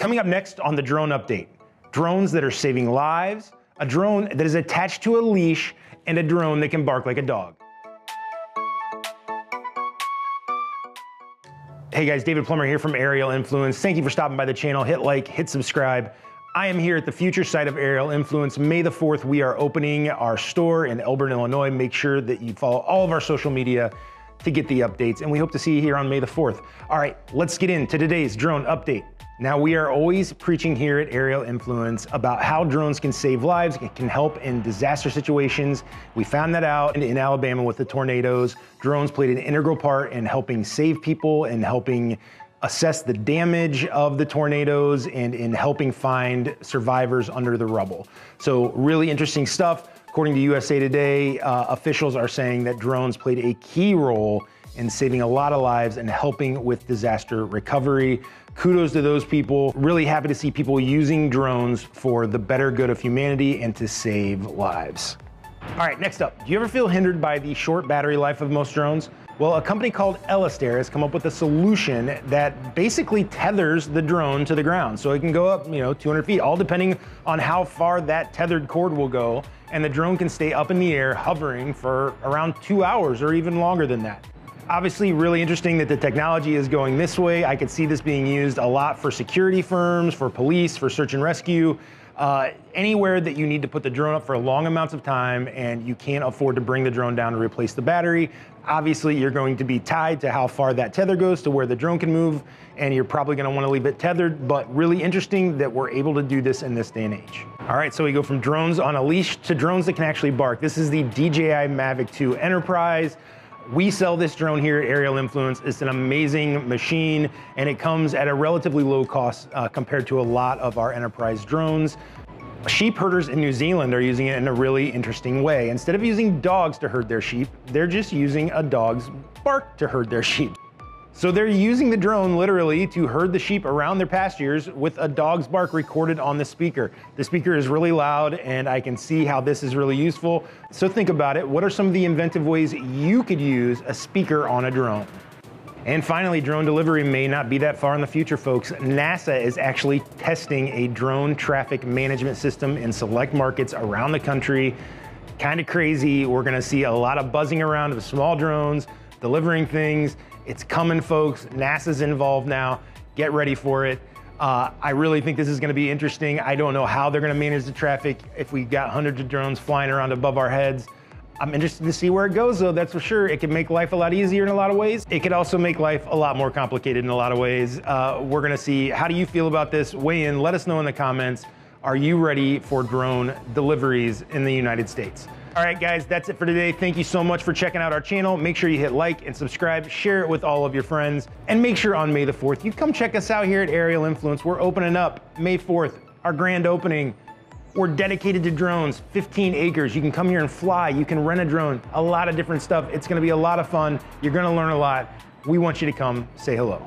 Coming up next on the drone update, drones that are saving lives, a drone that is attached to a leash, and a drone that can bark like a dog. Hey guys, David Plummer here from Aerial Influence. Thank you for stopping by the channel. Hit like, hit subscribe. I am here at the future site of Aerial Influence. May the 4th, we are opening our store in Elburn, Illinois. Make sure that you follow all of our social media to get the updates, and we hope to see you here on May the 4th. All right, let's get into today's drone update. Now, we are always preaching here at Aerial Influence about how drones can save lives, can help in disaster situations. We found that out in Alabama with the tornadoes. Drones played an integral part in helping save people and helping assess the damage of the tornadoes and in helping find survivors under the rubble. So really interesting stuff. According to USA Today, officials are saying that drones played a key role in saving a lot of lives and helping with disaster recovery. Kudos to those people. Really happy to see people using drones for the better good of humanity and to save lives. All right, next up, do you ever feel hindered by the short battery life of most drones? Well, a company called N.A.S.A has come up with a solution that basically tethers the drone to the ground. So it can go up, 200 feet, all depending on how far that tethered cord will go. And the drone can stay up in the air hovering for around 2 hours or even longer than that. Obviously, really interesting that the technology is going this way. I could see this being used a lot for security firms, for police, for search and rescue, anywhere that you need to put the drone up for long amounts of time and you can't afford to bring the drone down to replace the battery. Obviously, you're going to be tied to how far that tether goes to where the drone can move, and you're probably going to want to leave it tethered, but really interesting that we're able to do this in this day and age. All right, so we go from drones on a leash to drones that can actually bark. This is the DJI Mavic 2 Enterprise. We sell this drone here at Aerial Influence. It's an amazing machine, and it comes at a relatively low cost compared to a lot of our enterprise drones. Sheep herders in New Zealand are using it in a really interesting way. Instead of using dogs to herd their sheep, they're just using a dog's bark to herd their sheep. So they're using the drone literally to herd the sheep around their pastures with a dog's bark recorded on the speaker. The speaker is really loud, and I can see how this is really useful. So think about it. What are some of the inventive ways you could use a speaker on a drone? And finally, drone delivery may not be that far in the future, folks. NASA is actually testing a drone traffic management system in select markets around the country. Kind of crazy. We're gonna see a lot of buzzing around of small drones, delivering things. It's coming, folks. NASA's involved now. Get ready for it. I really think this is gonna be interesting. I don't know how they're gonna manage the traffic if we got hundreds of drones flying around above our heads. I'm interested to see where it goes, though, that's for sure. It can make life a lot easier in a lot of ways. It could also make life a lot more complicated in a lot of ways. We're gonna see, how do you feel about this? Weigh in, let us know in the comments. Are you ready for drone deliveries in the United States? All right, guys, that's it for today. Thank you so much for checking out our channel. Make sure you hit like and subscribe, share it with all of your friends, and make sure on May the 4th, you come check us out here at Aerial Influence. We're opening up May 4th, our grand opening. We're dedicated to drones, 15 acres. You can come here and fly. You can rent a drone, a lot of different stuff. It's gonna be a lot of fun. You're gonna learn a lot. We want you to come say hello.